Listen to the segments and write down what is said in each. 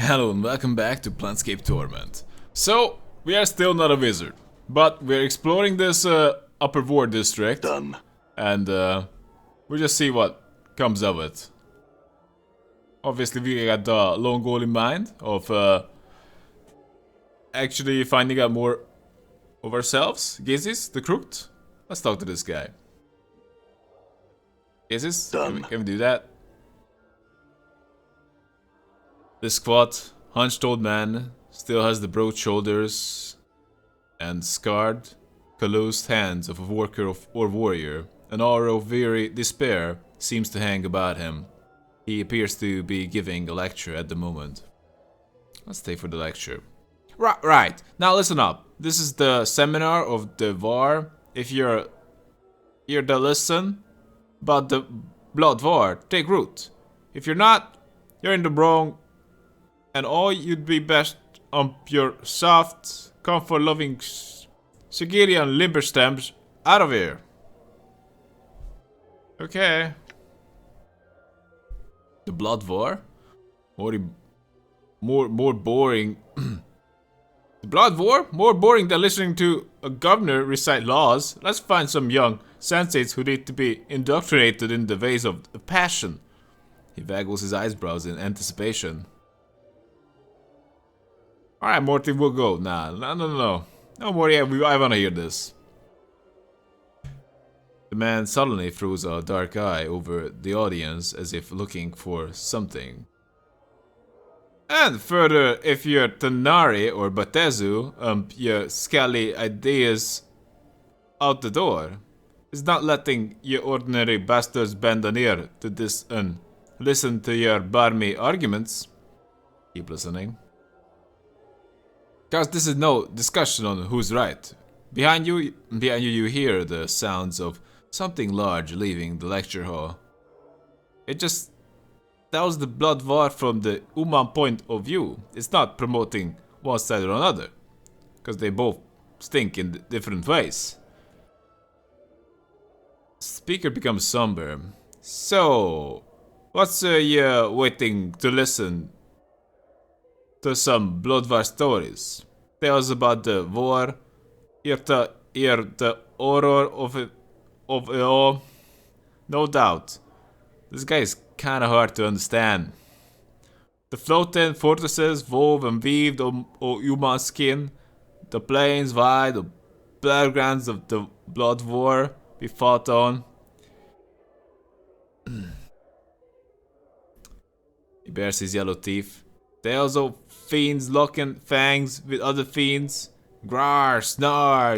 Hello and welcome back to Planescape Torment. So, we are still not a wizard, but we're exploring this upper war district. Done. And we'll just see what comes of it. Obviously we got the long goal in mind of actually finding out more of ourselves. Gizis, the crooked. Let's talk to this guy. Gizis, can we do that? This squat, hunched old man still has the broad shoulders and scarred, calloused hands of a worker or warrior. An aura of weary despair seems to hang about him. He appears to be giving a lecture at the moment. Let's stay for the lecture. Right. Now listen up. This is the seminar of the war. If you're here to listen about the blood war, take root. If you're not, you're in the wrong. And all you'd be best on your soft, comfort-loving Sigilian limber stems out of here. Okay. The blood war? More boring. The blood war? More boring than listening to a governor recite laws. Let's find some young sensates who need to be indoctrinated in the ways of passion. He waggles his eyebrows in anticipation. Alright, Morty, we'll go. No. No, Morty, I wanna hear this. The man suddenly throws a dark eye over the audience as if looking for something. And further, if you're Tanari or Batezu, your scally ideas out the door. It's not letting you ordinary bastards bend an ear to this and listen to your barmy arguments. Keep listening. Cause this is no discussion on who's right. Behind you you hear the sounds of something large leaving the lecture hall. It just tells the blood war from the human point of view. It's not promoting one side or another. Cause they both stink in different ways. Speaker becomes somber. So, what's you waiting to listen to some blood war stories? Tales about the war, hear the horror of it all. No doubt. This guy is kinda hard to understand. The floating fortresses wove and weaved on human skin, the plains wide, the battlegrounds of the blood war we fought on. He bares his yellow teeth. Tales of fiends locking fangs with other fiends. Grar, snar.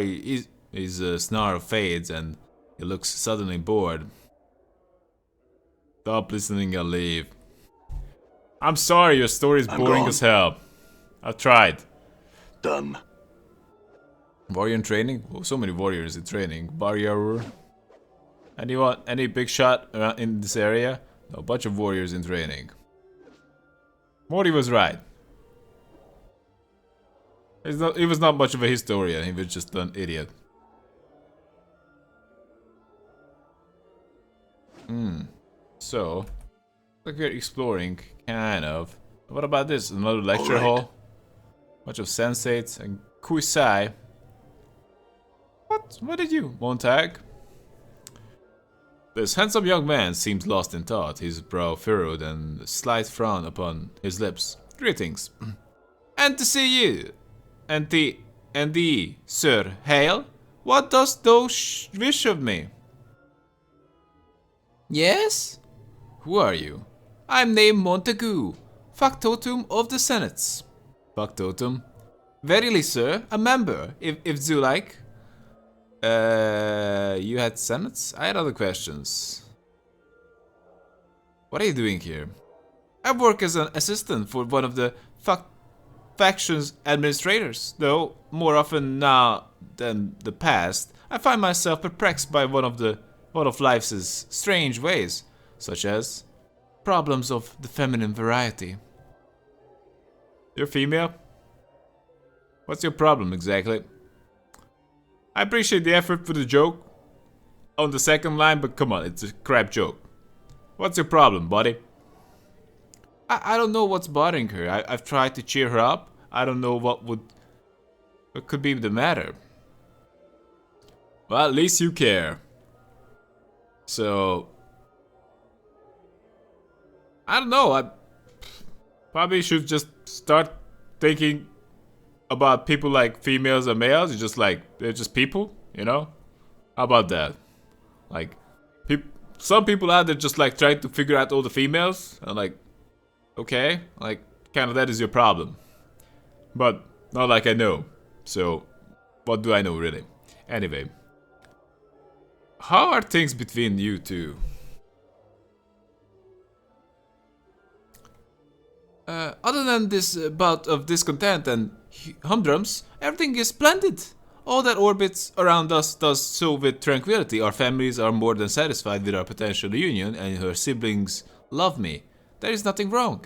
His snarl fades and he looks suddenly bored. Stop listening and leave. I'm sorry, your story is boring as hell. I tried. Done. Warrior in training? Oh, so many warriors in training. Barrier. Anyone? Any big shot around in this area? No, a bunch of warriors in training. Morty was right. He was not much of a historian, he was just an idiot. So, like we're exploring, kind of. What about this? Another lecture hall? Bunch of sensates and Kuisai. What did you, Montag? This handsome young man seems lost in thought, his brow furrowed and a slight frown upon his lips. Greetings. And to see you. And thee, sir, hail. What dost thou wish of me? Yes? Who are you? I'm named Montagu, factotum of the senates. Factotum? Verily, sir, a member, if you like. You had senates? I had other questions. What are you doing here? I work as an assistant for one of the faction's administrators, though more often now than the past, I find myself perplexed by one of life's strange ways, such as problems of the feminine variety. You're female? What's your problem exactly? I appreciate the effort for the joke on the second line, but come on, it's a crap joke. What's your problem, buddy? I don't know what's bothering her. I've tried to cheer her up. I don't know what could be the matter. Well, at least you care. So, I don't know. I probably should just start thinking about people like females and males. It's just like they're just people, you know? How about that? Like, some people out there just like trying to figure out all the females. And like, okay, like kind of that is your problem. But not like I know. So, what do I know really? Anyway, how are things between you two? Other than this bout of discontent and humdrums, everything is splendid. All that orbits around us does so with tranquility. Our families are more than satisfied with our potential union, and her siblings love me. There is nothing wrong.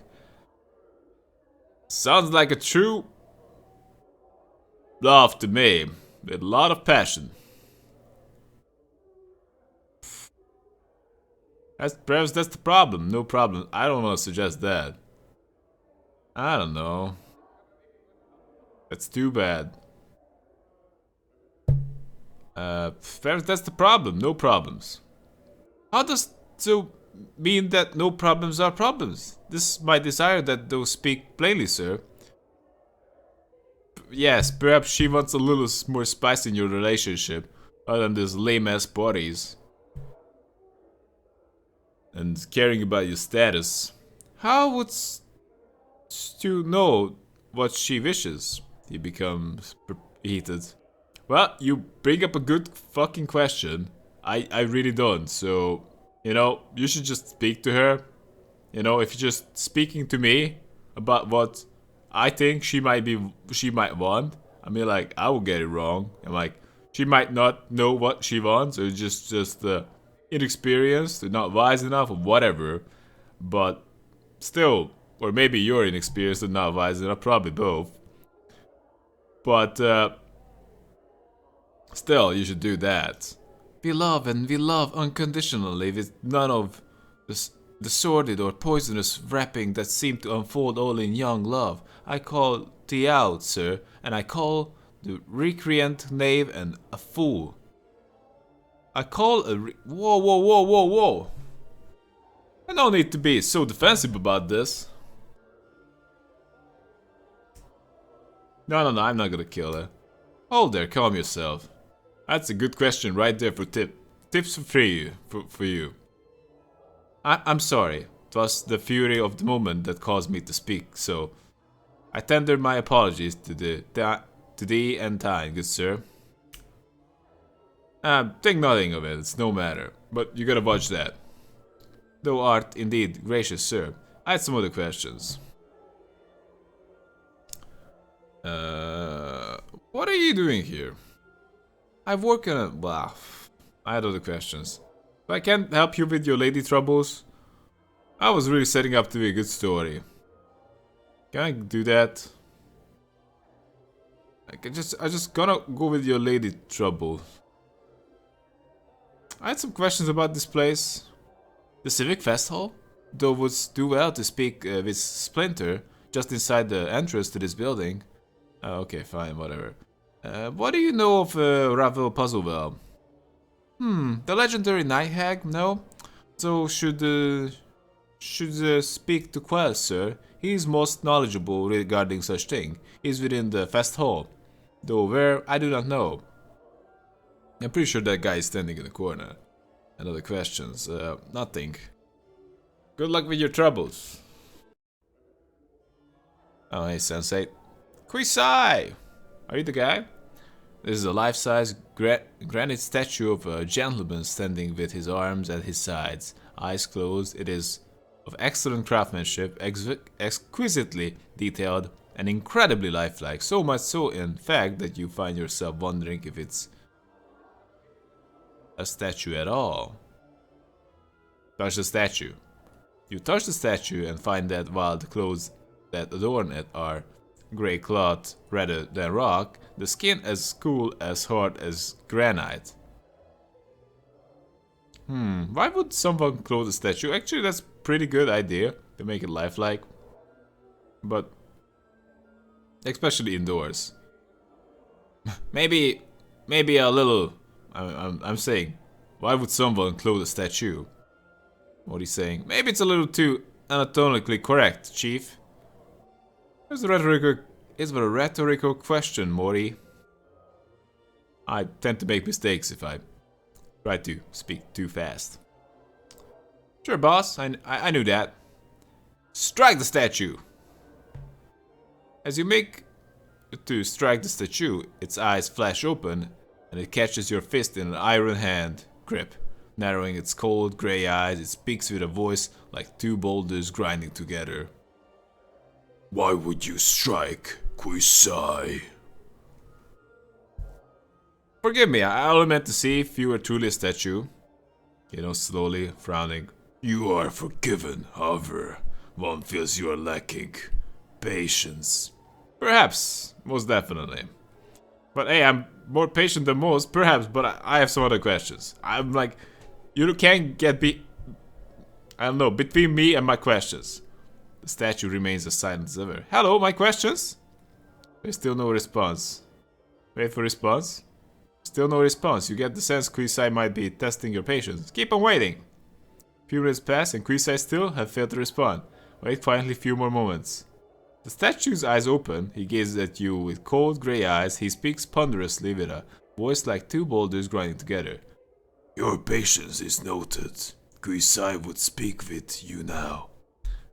Sounds like a true love to me, with a lot of passion. Perhaps that's the problem. No problem. I don't want to suggest that. I don't know. That's too bad. Perhaps that's the problem. No problems. How does so mean that no problems are problems? This is my desire that those speak plainly, sir. Yes, perhaps she wants a little more spice in your relationship, other than these lame-ass parties. And caring about your status. How would Stu know what she wishes? He becomes heated. Well, you bring up a good fucking question. I really don't, so, you know, you should just speak to her. You know, if you're just speaking to me about what I think she might want, I mean, like, I will get it wrong. And, like, she might not know what she wants, or just inexperienced, or not wise enough, or whatever. But still, or maybe you're inexperienced and not wise enough, probably both. But, still, you should do that. We love and we love unconditionally with none of the sordid or poisonous wrapping that seem to unfold all in young love. I call thee out, sir, and I call the recreant knave and a fool. I call whoa, whoa, whoa, whoa, whoa. I don't need to be so defensive about this. No, I'm not gonna kill her. Hold there, calm yourself. That's a good question right there for tips for free for you. I'm sorry. It was the fury of the moment that caused me to speak, so I tender my apologies to thee and thine, good sir. Think nothing of it, it's no matter. But you gotta watch that. Thou art indeed gracious, sir. I had some other questions. What are you doing here? I work on a... Well, I had other questions. If I can't help you with your lady troubles, I was really setting up to be a good story. Can I do that? I just gonna go with your lady trouble. I had some questions about this place. The Civic Fest Hall? Though would do well to speak with Splinter just inside the entrance to this building. Oh, okay, fine, whatever. What do you know of Ravel Puzzlewell? The legendary Night Hag? No? So should speak to Quell, sir. He is most knowledgeable regarding such thing. He is within the Fest Hall. Though where, I do not know. I'm pretty sure that guy is standing in the corner. And other questions? Nothing. Good luck with your troubles. Oh, hey, Sensei. Kuisai! Are you the guy? This is a life-size granite statue of a gentleman standing with his arms at his sides, eyes closed. It is of excellent craftsmanship, exquisitely detailed, and incredibly lifelike. So much so, in fact, that you find yourself wondering if it's a statue at all. Touch the statue. You touch the statue and find that while the clothes that adorn it are grey cloth rather than rock, the skin as cool as hard as granite. Why would someone clothe a statue? Actually, that's a pretty good idea to make it lifelike. but especially indoors. maybe a little. I'm saying, why would someone clothe a statue? What he's saying? Maybe it's a little too anatomically correct, Chief. It's a rhetorical question, Mori. I tend to make mistakes if I try to speak too fast. Sure, boss. I knew that. Strike the statue. As you make to strike the statue, its eyes flash open, and it catches your fist in an iron hand grip. Narrowing its cold grey eyes, it speaks with a voice like two boulders grinding together. Why would you strike, Kuisai? Forgive me, I only meant to see if you were truly a statue. Slowly frowning. You are forgiven, however. One feels you are lacking patience. Perhaps, most definitely. But hey, I'm more patient than most, perhaps, but I have some other questions. I'm like, you can't get I don't know, between me and my questions. The statue remains as silent as ever. Hello, my questions? There's still no response. Wait for response. Still no response. You get the sense Kuisai might be testing your patience. Keep on waiting. Few minutes pass and Kuisai still have failed to respond. Wait finally a few more moments. The statue's eyes open. He gazes at you with cold grey eyes. He speaks ponderously with a voice like two boulders grinding together. Your patience is noted. Kuisai would speak with you now.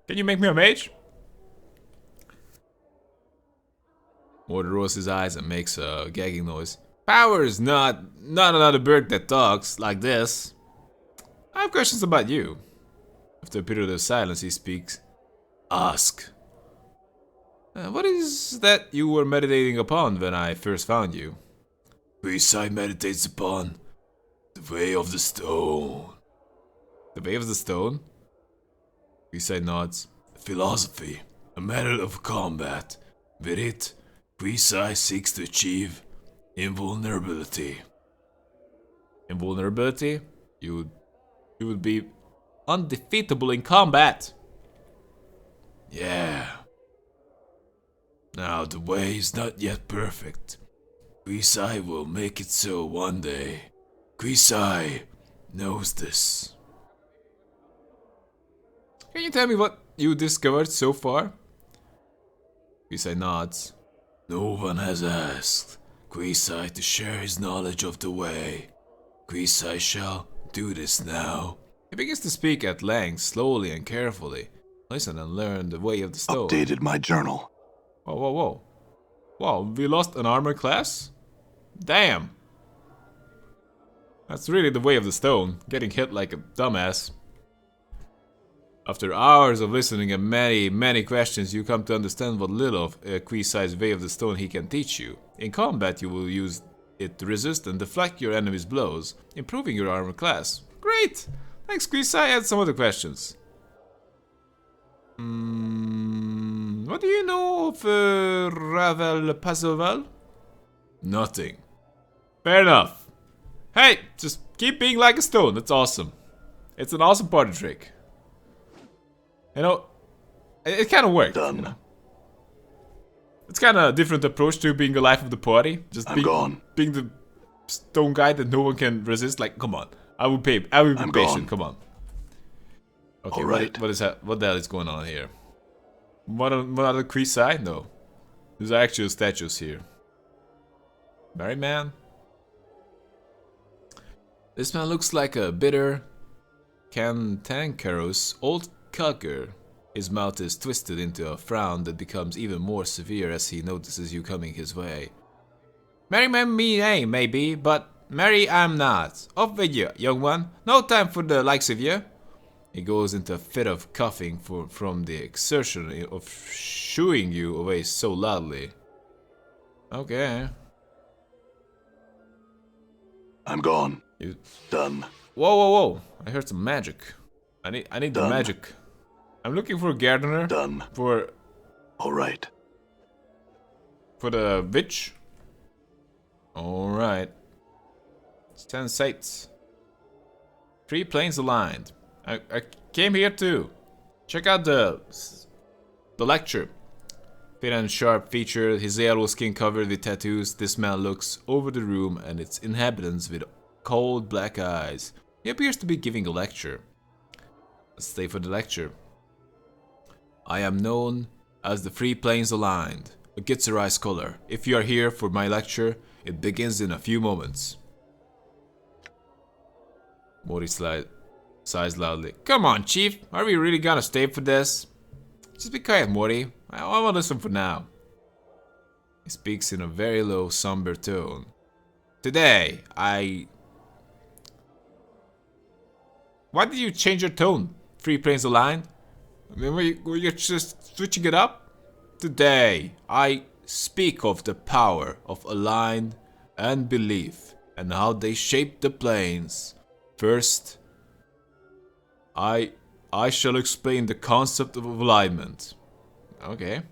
Can you make me a mage? Mortar rolls his eyes and makes a gagging noise. Power is not another bird that talks like this. I have questions about you. After a period of silence, he speaks. Ask. What is that you were meditating upon when I first found you? Kuisai meditates upon the way of the stone. The way of the stone? Kuisai nods. Philosophy, a method of combat. With it, Kuisai seeks to achieve invulnerability. Invulnerability? You would be undefeatable in combat. Yeah. Now the way is not yet perfect. Kuisai will make it so one day. Kuisai knows this. Can you tell me what you discovered so far? Kuisai nods. No one has asked Kuisai to share his knowledge of the way. Kuisai shall do this now. He begins to speak at length, slowly and carefully. Listen and learn the way of the stone. Updated my journal. Whoa. Wow, we lost an armor class? Damn. That's really the way of the stone, getting hit like a dumbass. After hours of listening and many questions, you come to understand what little of Kuisai's way of the stone he can teach you. In combat, you will use it to resist and deflect your enemy's blows, improving your armor class. Great! Thanks, Kuisai. I had some other questions. What do you know of Ravel Pazoval? Nothing. Fair enough. Hey, just keep being like a stone. That's awesome. It's an awesome party trick. You know, it kind of worked. Done. You know? It's kind of a different approach to being the life of the party. Just being the stone guy that no one can resist. Like, come on. I will be patient. Gone. Come on. Okay, right. What is that? What the hell is going on here? What other Kuisai? No. There's actual statues here. Married man? This man looks like a bitter, cantankerous old cugger. His mouth is twisted into a frown that becomes even more severe as he notices you coming his way. Marry me, maybe, but marry I'm not. Off with you, young one. No time for the likes of you. He goes into a fit of coughing from the exertion of shooing you away so loudly. Okay. I'm gone. You... Done. Whoa. I heard some magic. I need the magic. I'm looking for a gardener. Done. Alright. For the witch. Alright. It's 10 sites. 3 planes aligned. I came here to check out the lecture. Fit and sharp featured, his yellow skin covered with tattoos, this man looks over the room and its inhabitants with cold black eyes. He appears to be giving a lecture. Let's stay for the lecture. I am known as the Three Planes Aligned, a Gitzerai scholar. If you are here for my lecture, it begins in a few moments. Mori sighs loudly. Come on, Chief, are we really gonna stay for this? Just be quiet, Mori. I won't listen for now. He speaks in a very low, somber tone. Today, Why did you change your tone? Three Planes Aligned? I mean, were you just switching it up? Today, I speak of the power of aligned and belief and how they shape the planes. First, I shall explain the concept of alignment. Okay.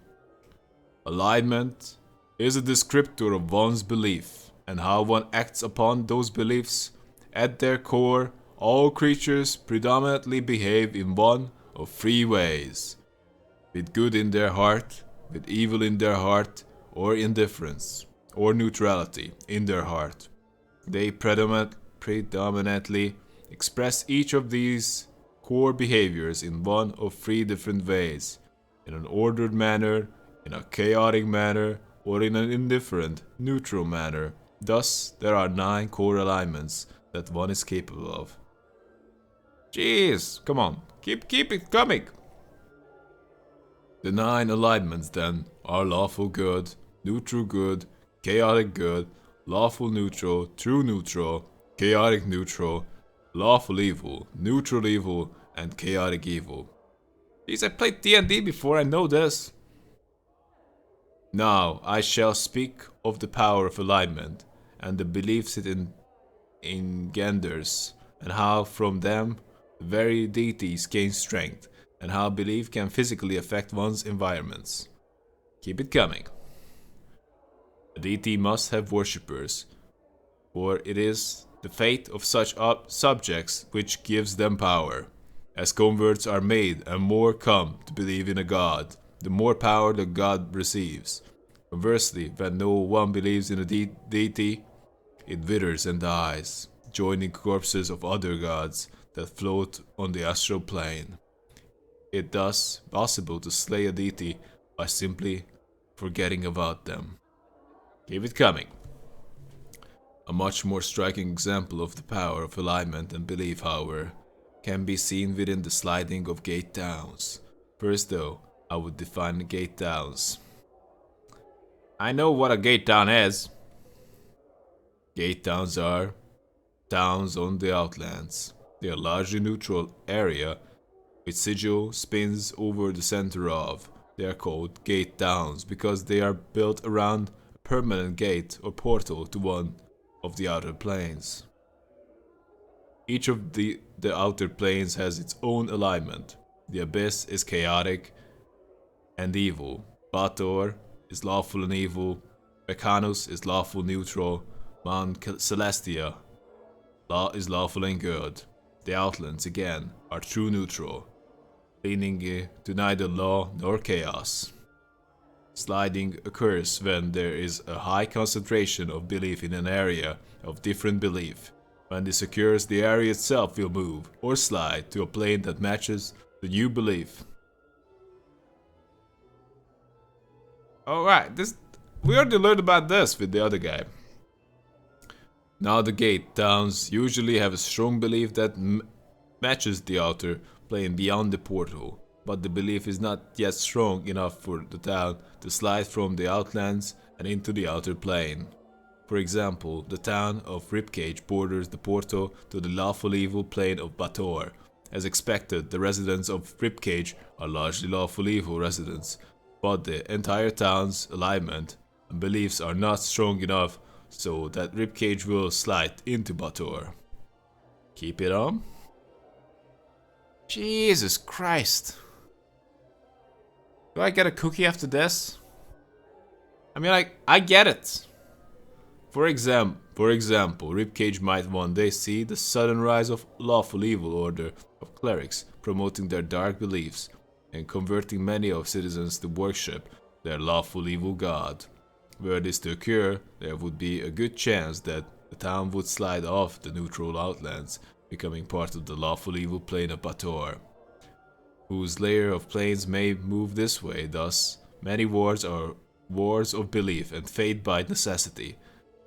Alignment is a descriptor of one's belief and how one acts upon those beliefs. At their core, all creatures predominantly behave in one of three ways: with good in their heart, with evil in their heart, or indifference, or neutrality in their heart. They predominantly express each of these core behaviors in one of three different ways: in an ordered manner, in a chaotic manner, or in an indifferent, neutral manner. Thus, there are 9 core alignments that one is capable of. Jeez, come on, keep it coming. The 9 alignments then are lawful good, neutral good, chaotic good, lawful neutral, true neutral, chaotic neutral, lawful evil, neutral evil, and chaotic evil. Jeez, I played D&D before, I know this. Now I shall speak of the power of alignment and the beliefs it engenders, and how from them the very deities gain strength, and how belief can physically affect one's environments. Keep it coming. A deity must have worshippers, for it is the fate of such subjects which gives them power. As converts are made and more come to believe in a god, the more power the god receives. Conversely, when no one believes in a deity, it withers and dies, joining corpses of other gods that float on the astral plane. It thus possible to slay a deity by simply forgetting about them. Keep it coming. A much more striking example of the power of alignment and belief, however, can be seen within the sliding of gate towns. First though, I would define gate towns. I know what a gate town is. Gate towns are towns on the outlands. They are largely neutral area with Sigil spins over the center of. They are called gate towns because they are built around a permanent gate or portal to one of the outer planes. Each of the outer planes has its own alignment. The Abyss is chaotic and evil. Baldur is lawful and evil. Mechanus is lawful neutral. Mount Celestia is lawful and good. The Outlands, again, are true neutral, leaning to neither law nor chaos. Sliding occurs when there is a high concentration of belief in an area of different belief. When this occurs, the area itself will move or slide to a plane that matches the new belief. Alright, we already learned about this with the other guy. Now the gate towns usually have a strong belief that matches the outer plane beyond the portal, but the belief is not yet strong enough for the town to slide from the outlands and into the outer plane. For example, the town of Ribcage borders the portal to the lawful evil plane of Baldur. As expected, the residents of Ribcage are largely lawful evil residents, but the entire town's alignment and beliefs are not strong enough so that Ribcage will slide into Baldur. Keep it on. Jesus Christ. Do I get a cookie after this? I mean, I get it. For example, Ribcage might one day see the sudden rise of lawful evil order of clerics promoting their dark beliefs and converting many of citizens to worship their lawful evil god. Were this to occur, there would be a good chance that the town would slide off the neutral outlands, becoming part of the lawful evil plane of Baldur, whose layer of planes may move this way. Thus, many wars are wars of belief and fate by necessity.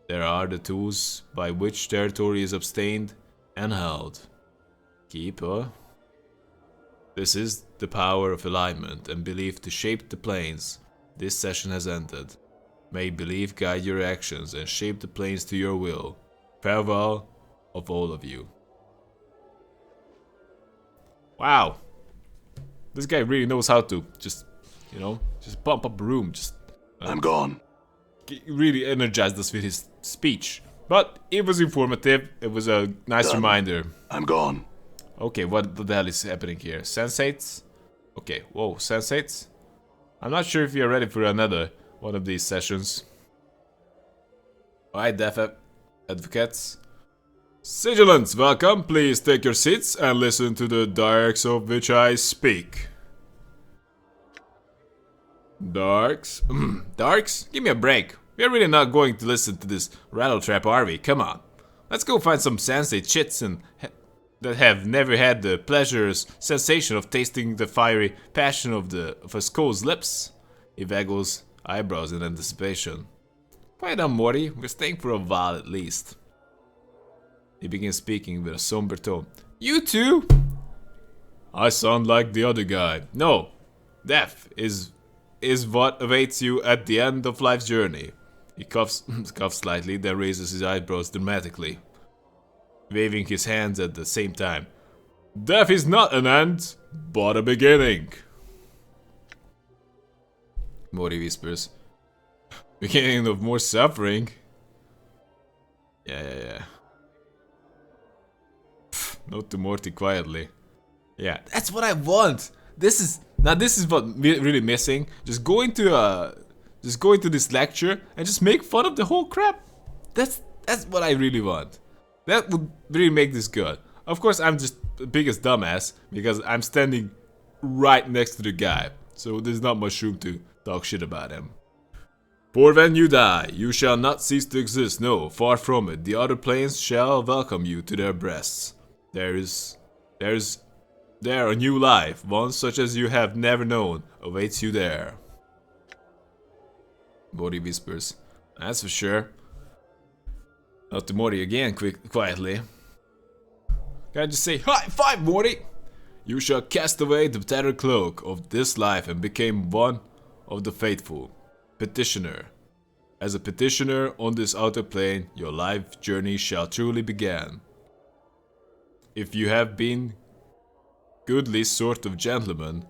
There are the tools by which territory is abstained and held. This is the power of alignment and belief to shape the planes. This session has ended. May belief guide your actions and shape the planes to your will. Farewell of all of you. Wow. This guy really knows how to just pump up a room. I'm gone. Really energized us with his speech. But it was informative. It was a nice reminder. I'm gone. Okay, what the hell is happening here? Sensates? Okay, whoa, sensates? I'm not sure if you're ready for another one of these sessions. Alright, death advocates. Sigilants, welcome. Please take your seats and listen to the darks of which I speak. Darks? Darks? Give me a break. We're really not going to listen to this rattletrap, are we? Come on. Let's go find some sensate chits and that have never had the pleasurous sensation of tasting the fiery passion of a skull's lips. He waggles eyebrows in anticipation. Quiet down, Morty. We're staying for a while at least. He begins speaking with a somber tone. You too? I sound like the other guy. No. Death is what awaits you at the end of life's journey. He coughs slightly, then raises his eyebrows dramatically, waving his hands at the same time. Death is not an end, but a beginning. Morty whispers. Beginning of more suffering. Yeah. Note to Morty quietly. Yeah, that's what I want. This is what we're really missing. Just go into this lecture and just make fun of the whole crap. That's what I really want. That would really make this good. Of course, I'm just the biggest dumbass because I'm standing right next to the guy, so there's not much room to talk shit about him. For when you die, you shall not cease to exist. No, far from it. The other planes shall welcome you to their breasts. There's a new life, one such as you have never known, awaits you there. Morty whispers. That's for sure. Not to Morty again, quietly. Can I just say, high five, Morty? You shall cast away the tattered cloak of this life and become one of the faithful. Petitioner. As a petitioner on this outer plane, your life journey shall truly begin. If you have been goodly sort of gentleman,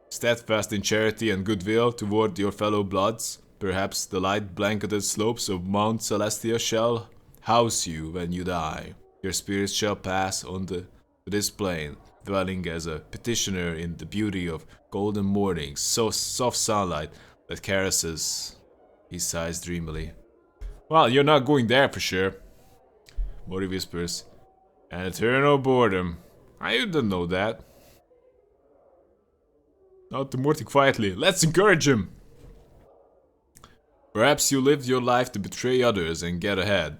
steadfast in charity and goodwill toward your fellow bloods, perhaps the light-blanketed slopes of Mount Celestia shall house you when you die. Your spirit shall pass on to this plane, dwelling as a petitioner in the beauty of golden mornings, so soft sunlight that caresses. He sighs dreamily. Well, you're not going there for sure. Morty whispers. An eternal boredom. I didn't know that. Not to Morty quietly. Let's encourage him. Perhaps you lived your life to betray others and get ahead,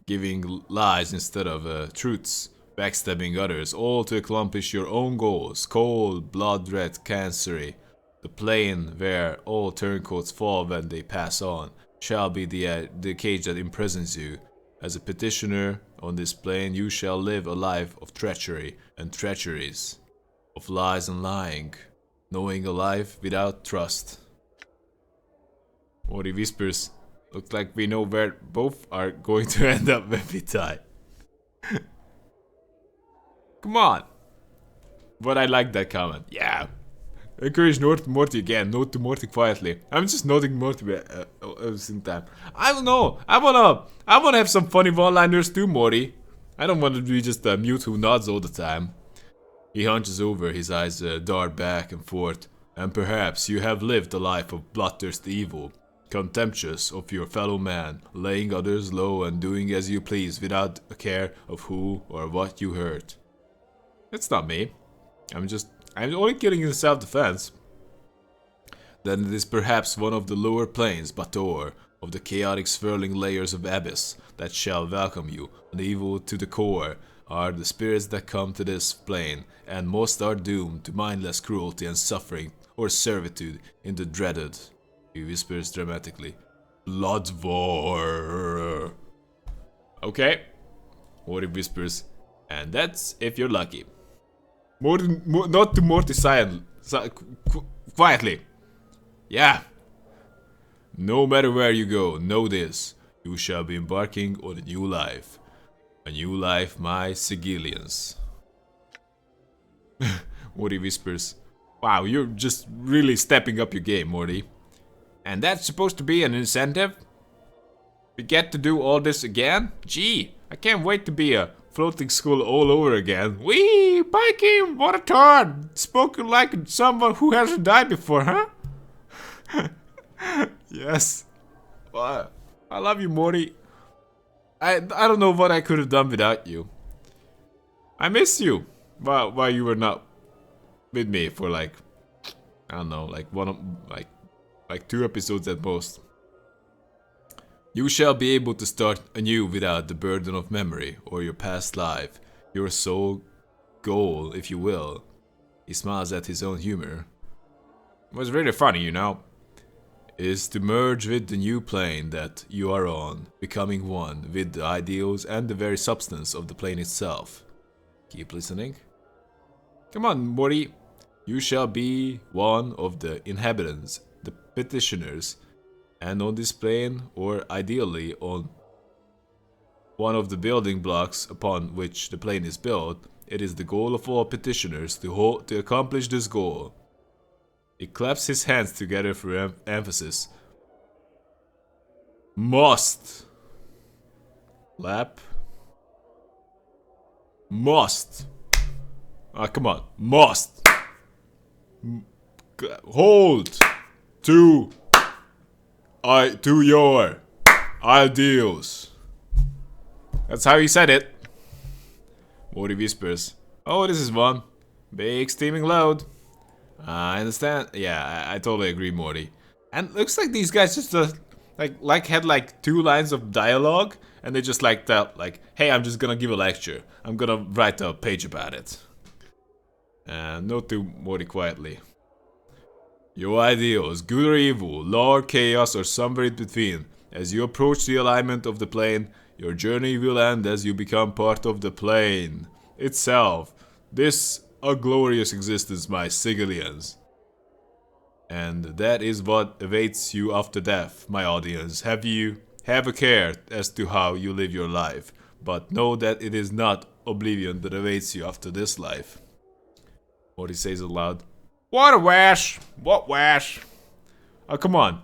giving lies instead of truths, backstabbing others, all to accomplish your own goals. Cold, blood-red, cancery. The plane where all turncoats fall when they pass on shall be the cage that imprisons you. As a petitioner on this plane, you shall live a life of treachery and treacheries, of lies and lying, knowing a life without trust. Morty whispers. Looks like we know where both are going to end up when we die. Come on. But I like that comment. Yeah. Encourage Morty again. Note to Morty quietly. I'm just noting Morty at the same time. I don't know. I wanna have some funny one-liners too, Morty. I don't want to be just a mute who nods all the time. He hunches over, his eyes dart back and forth. And perhaps you have lived a life of bloodthirsty evil, contemptuous of your fellow man, laying others low and doing as you please without a care of who or what you hurt. That's not me. I'm only killing in self-defense. then it is perhaps one of the lower planes, Baldur, of the chaotic swirling layers of abyss, that shall welcome you. And evil to the core are the spirits that come to this plane, and most are doomed to mindless cruelty and suffering, or servitude in the dreaded, he whispers dramatically, Bloodvor. Okay, Morty whispers, and that's if you're lucky. Not to Morty quietly. Yeah. No matter where you go, know this. You shall be embarking on a new life. A new life, my Sigilians. Morty whispers. Wow, you're just really stepping up your game, Morty. And that's supposed to be an incentive? We get to do all this again? Gee, I can't wait to be a floating skull all over again. Wee, biking, what a turn! Spoken like someone who hasn't died before, huh? Yes. Well, I love you, Morty. I don't know what I could have done without you. I miss you. While you were not with me for like, I don't know, like like 2 episodes at most. You shall be able to start anew without the burden of memory or your past life. Your sole goal, if you will. He smiles at his own humor. It was really funny, you know. Is to merge with the new plane that you are on, becoming one with the ideals and the very substance of the plane itself. Keep listening. Come on, Morty. You shall be one of the inhabitants, the petitioners, and on this plane, or ideally on one of the building blocks upon which the plane is built, it is the goal of all petitioners to accomplish this goal. He claps his hands together for emphasis. Must. Clap. Must. Ah, come on. Must. Hold. To your ideals. That's how he said it. Morty whispers. Oh, this is one. Big steaming load. I understand. Yeah, I totally agree, Morty. And looks like these guys just had like 2 lines of dialogue, and they just like that, like, hey, I'm just gonna give a lecture. I'm gonna write a page about it. Note to Morty quietly. Your ideals, good or evil, law or chaos, or somewhere in between. As you approach the alignment of the plane, your journey will end as you become part of the plane itself. This a glorious existence, my Sigilians. And that is what awaits you after death, my audience. Have a care as to how you live your life, but know that it is not oblivion that awaits you after this life. Morty says aloud. What a wash! What wash? Oh, come on.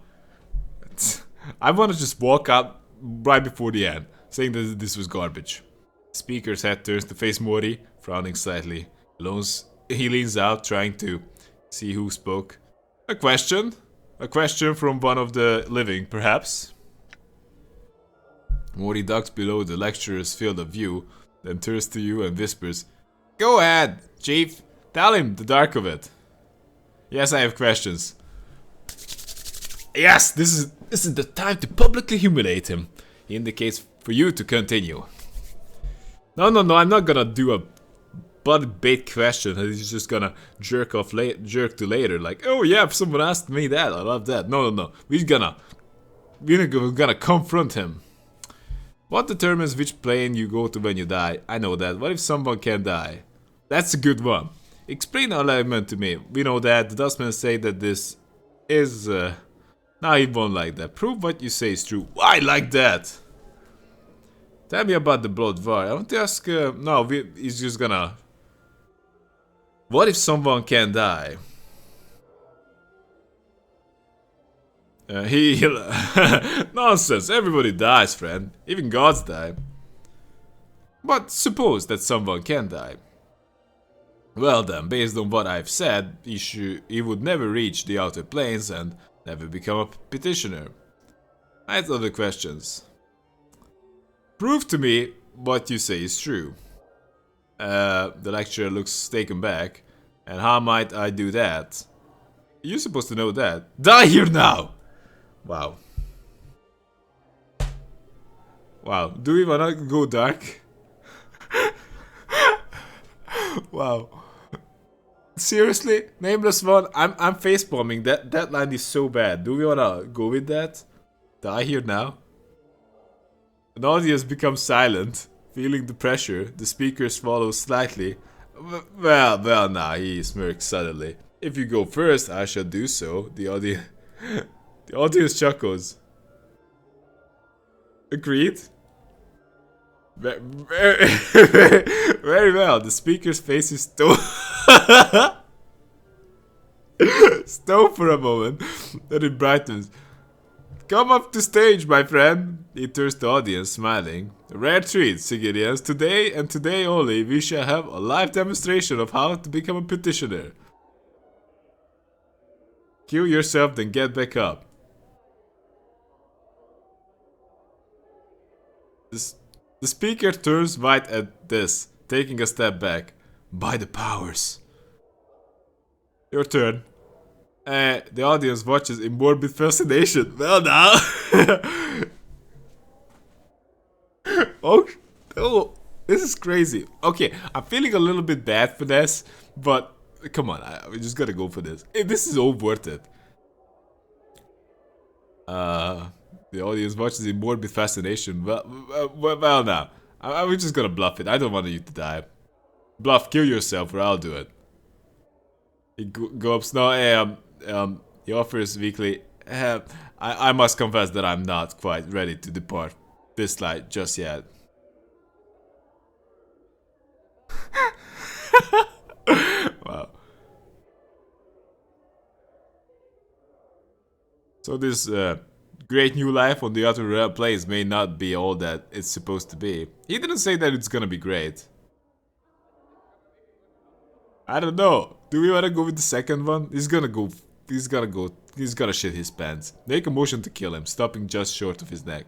I want to just walk out right before the end, saying that this was garbage. Speaker's head turns to face Morty, frowning slightly. He leans out, trying to see who spoke. A question? A question from one of the living, perhaps? Morty ducks below the lecturer's field of view, then turns to you and whispers, Go ahead, Chief. Tell him the dark of it. Yes, I have questions. Yes, this is the time to publicly humiliate him. He indicates for you to continue. No, I'm not gonna do a butt bait question that he's just gonna jerk to later, like, oh yeah, if someone asked me that, I love that. No. We're gonna confront him. What determines which plane you go to when you die? I know that. What if someone can die? That's a good one. Explain our element to me. We know that. The Dustmen say that this is... Nah, he won't like that. Prove what you say is true. Why like that? Tell me about the Bloodvar. I want to ask... he's just gonna... What if someone can die? Nonsense. Everybody dies, friend. Even gods die. But suppose that someone can die. Well then, based on what I've said, he would never reach the outer planes and never become a petitioner. I had other questions. Prove to me what you say is true. The lecturer looks taken back. And how might I do that? You're supposed to know that. Die here now! Wow. Wow. Do we wanna go dark? Wow. Seriously? Nameless One? I'm facepalming. That line is so bad. Do we wanna go with that? Die here now? An audience becomes silent. Feeling the pressure, the speaker swallows slightly. Well, nah, he smirks suddenly. If you go first, I shall do so. The audience chuckles. Agreed? Very well. The speaker's face is stone for a moment. Then it brightens. Come up to stage, my friend. He turns to the audience, smiling. A rare treat, Sigilians. Today and today only, we shall have a live demonstration of how to become a petitioner. Kill yourself, then get back up. The speaker turns white at this, taking a step back. By the powers. Your turn. The audience watches in morbid fascination. Well now. Oh, this is crazy. Okay, I'm feeling a little bit bad for this, but come on, we just gotta go for this. This is all worth it. The audience watches in morbid fascination. Well now. I'm just gonna bluff it. I don't want you to die. Bluff, kill yourself or I'll do it. He gulps. No, he offers weakly. I must confess that I'm not quite ready to depart this light just yet. Wow. So this great new life on the other planes may not be all that it's supposed to be. He didn't say that it's gonna be great. I don't know. Do we wanna go with the second one? He's gonna shit his pants. Make a motion to kill him, stopping just short of his neck.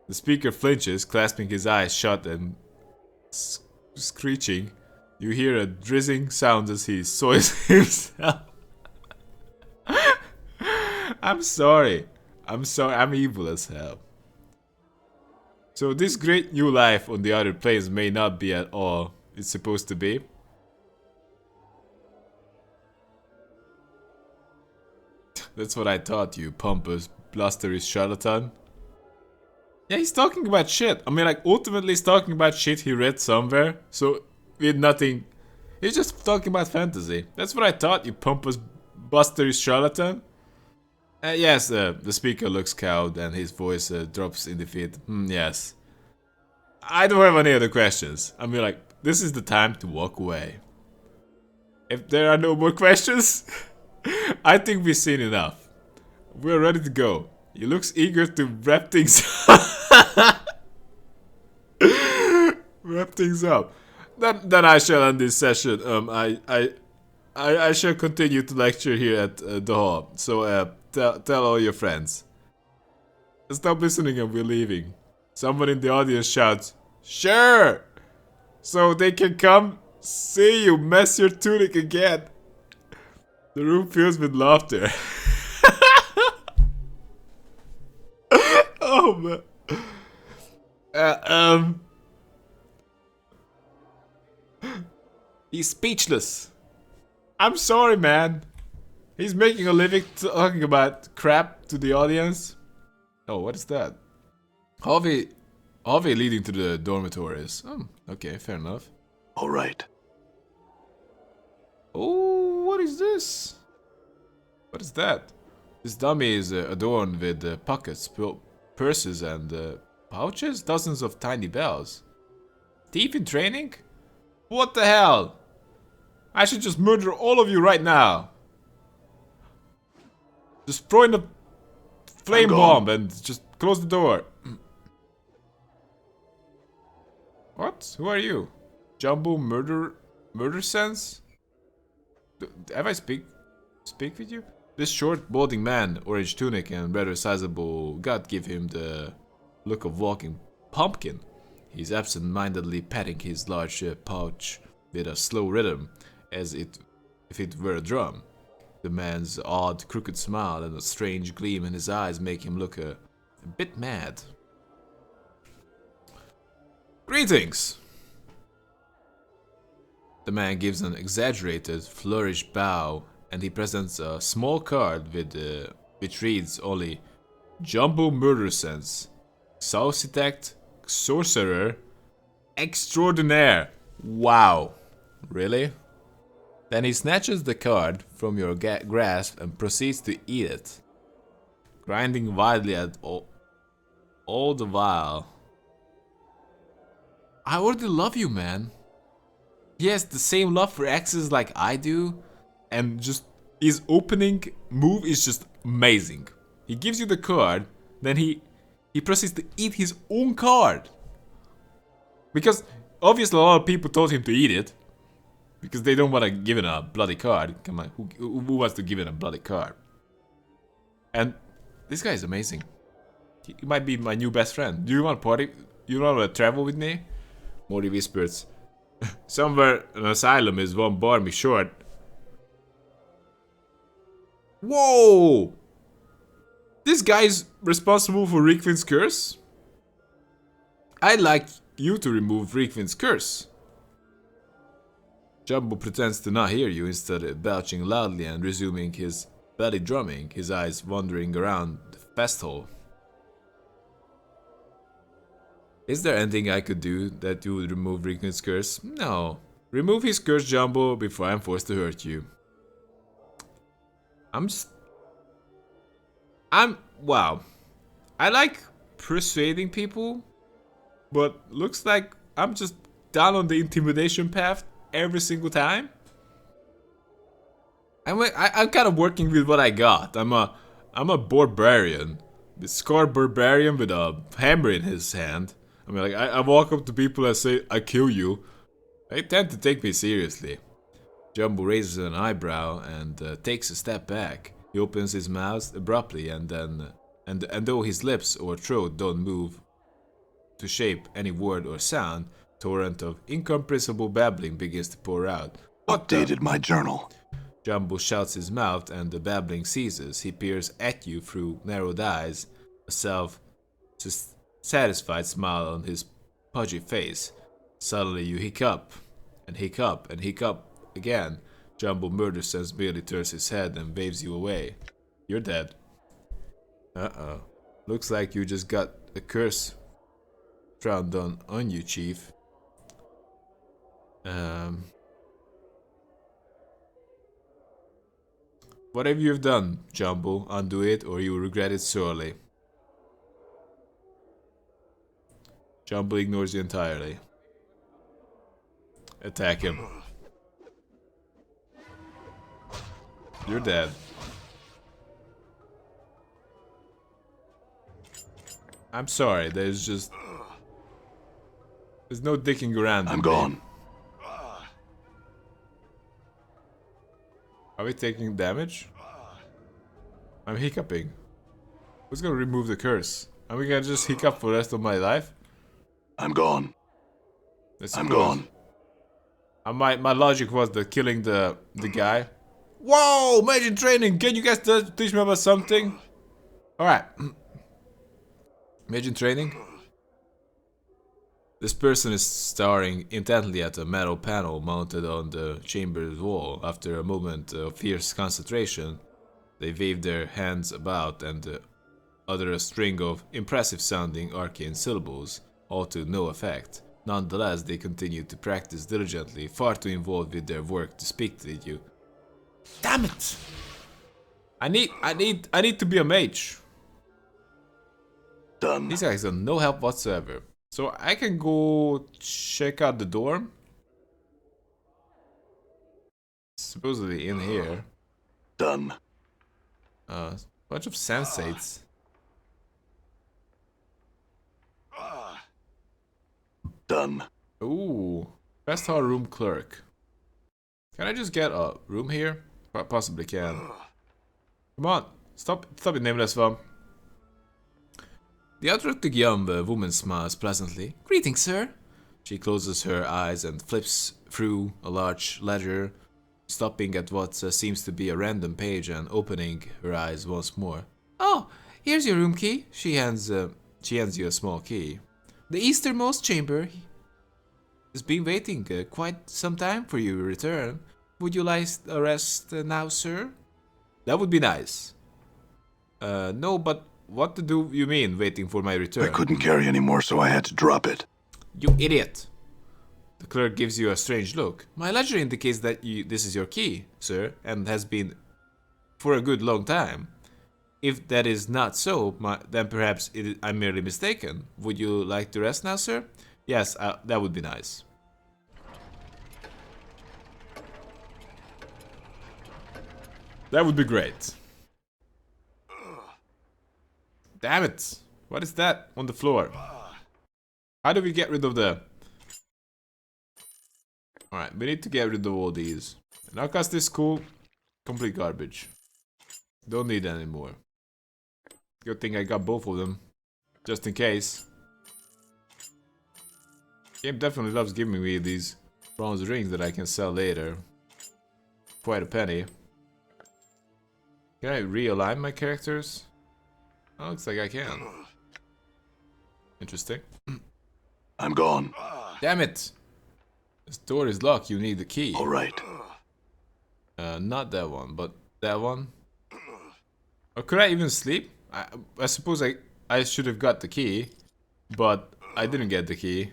The speaker flinches, clasping his eyes shut and screeching. You hear a drizzling sound as he soils himself. I'm sorry. I'm evil as hell. So this great new life on the other planes may not be at all it's supposed to be. That's what I thought, you pompous, blustery charlatan. Yeah, he's talking about shit. I mean, like, ultimately he's talking about shit he read somewhere. So, with nothing. He's just talking about fantasy. That's what I thought, you pompous, blustery charlatan. Yes, the speaker looks cowed and his voice drops in defeat. Yes. I don't have any other questions. I mean, like, this is the time to walk away. If there are no more questions, I think we've seen enough. We're ready to go. He looks eager to wrap things up. Then I shall end this session. I shall continue to lecture here at the hall. So tell all your friends. Stop listening and we're leaving. Someone in the audience shouts, "Sure!" So they can come see you mess your tunic again. The room fills with laughter. Oh man. He's speechless. I'm sorry, man. He's making a living talking about crap to the audience. Oh, what is that? Hallway leading to the dormitories. Oh, okay, fair enough. All right. Oh, what is this? What is that? This dummy is adorned with pockets, purses, and pouches. Dozens of tiny bells. Thief in training? What the hell? I should just murder all of you right now. Just throw in a flame bomb and just close the door. What? Who are you? Jumbo murder sense? Have I speak with you? This short, balding man, orange tunic and rather sizable gut give him the look of walking pumpkin. He's absent-mindedly patting his large pouch with a slow rhythm, as if it were a drum. The man's odd, crooked smile and a strange gleam in his eyes make him look a bit mad. Greetings! The man gives an exaggerated, flourished bow, and he presents a small card with which reads only Jumbo Murder Sense, Saucitect, Sorcerer, Extraordinaire. Wow. Really? Then he snatches the card from your grasp and proceeds to eat it, grinding wildly at all the while. I already love you, man. He has the same love for axes like I do, and just his opening move is just amazing. He gives you the card, then he proceeds to eat his own card. Because obviously a lot of people told him to eat it, because they don't want to give it a bloody card. Come on, who wants to give it a bloody card? And this guy is amazing. He might be my new best friend. Do you want to party? You want to travel with me? Mori whispers. Somewhere an asylum is one barmy short. Whoa! This guy's responsible for Rickvin's curse? I'd like you to remove Rickvin's curse. Jumbo pretends to not hear you, instead of belching loudly and resuming his belly drumming, his eyes wandering around the fest hall. Is there anything I could do that you would remove Rickvin's curse? No. Remove his curse, Jumbo, before I'm forced to hurt you. Wow. I like persuading people, but looks like I'm just down on the intimidation path every single time. I'm kind of working with what I got. I'm a barbarian, the scarred barbarian with a hammer in his hand. I mean, like I walk up to people and say I kill you. They tend to take me seriously. Jumbo raises an eyebrow and takes a step back. He opens his mouth abruptly, and though his lips or throat don't move to shape any word or sound, torrent of incomprehensible babbling begins to pour out. Updated my journal. Jumbo shuts his mouth and the babbling ceases. He peers at you through narrowed eyes, a self-satisfied smile on his pudgy face. Suddenly you hiccup, and hiccup, and hiccup again. Jumbo Murder Sense merely turns his head and waves you away. You're dead. Uh-oh. Looks like you just got a curse frowned on you, Chief. Whatever you've done, Jumbo, undo it or you will regret it sorely. Jumbo ignores you entirely. Attack him. You're dead. I'm sorry, there's no dicking around. I'm gone. Are we taking damage? I'm hiccuping. Who's gonna remove the curse? Are we gonna just hiccup for the rest of my life? I'm gone. I'm gone. My logic was that killing the guy. Whoa! Major training! Can you guys teach me about something? Alright. Major training? This person is staring intently at a metal panel mounted on the chamber's wall. After a moment of fierce concentration, they wave their hands about and utter a string of impressive-sounding arcane syllables, all to no effect. Nonetheless, they continue to practice diligently, far too involved with their work to speak to you. Damn it! I need to be a mage. Done. These guys got no help whatsoever. So I can go check out the dorm. Supposedly in here. Done. Bunch of sensates. Done. Ooh, best hall room clerk. Can I just get a room here? Possibly can. Come on, stop it, Nameless One. The attractive young woman smiles pleasantly. Greetings, sir. She closes her eyes and flips through a large ledger, stopping at what seems to be a random page and opening her eyes once more. Oh, here's your room key. She hands you a small key. The easternmost chamber has been waiting quite some time for your return. Would you like a rest now, sir? That would be nice. No, but what do you mean waiting for my return? I couldn't carry anymore, so I had to drop it. You idiot. The clerk gives you a strange look. My ledger indicates that this is your key, sir, and has been for a good long time. If that is not so, then perhaps I'm merely mistaken. Would you like to rest now, sir? Yes, that would be nice. That would be great. Damn it! What is that on the floor? How do we get rid of the... Alright, we need to get rid of all these. Now cast this cool, complete garbage. Don't need any more. Good thing I got both of them. Just in case. Game definitely loves giving me these bronze rings that I can sell later. Quite a penny. Can I realign my characters? Oh, looks like I can. Interesting. I'm gone. Damn it! This door is locked, you need the key. Alright. Not that one, but that one. Or could I even sleep? I suppose I should have got the key, but I didn't get the key.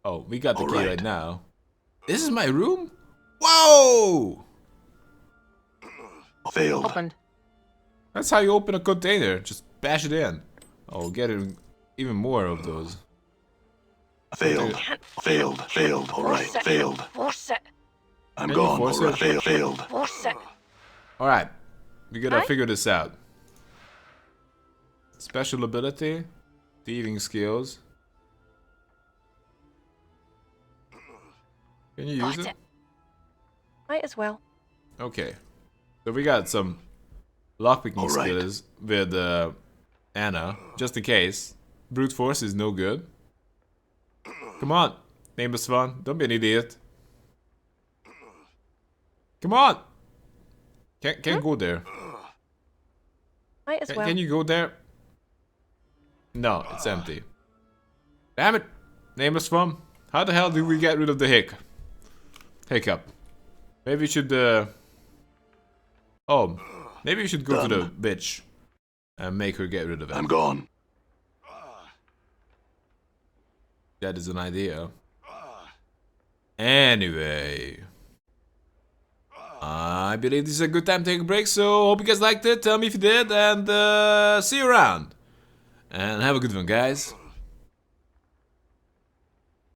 Oh, we got the key right now. This is my room? Whoa! Failed. Opened. That's how you open a container. Just bash it in. Oh, get even more of those. Failed. Failed. Failed. Alright. Failed. Force it. I'm Can you gone. force Alright. it? Failed. Force it. Alright. We gotta Right? figure this out. Special ability. Thieving skills. Can you use Got it? it. Might as well. Okay. So we got some lockpicking Alright. skills with Anna, just in case. Brute force is no good. Come on, Nameless One, don't be an idiot. Come on! Can't go there. Might as well. Can you go there? No, it's empty. Damn it! Nameless One, how the hell did we get rid of the hiccup? Maybe we should oh, maybe we should go to the bitch and make her get rid of it. I'm gone. That is an idea. Anyway, I believe this is a good time to take a break, so hope you guys liked it. Tell me if you did, and see you around. And have a good one, guys.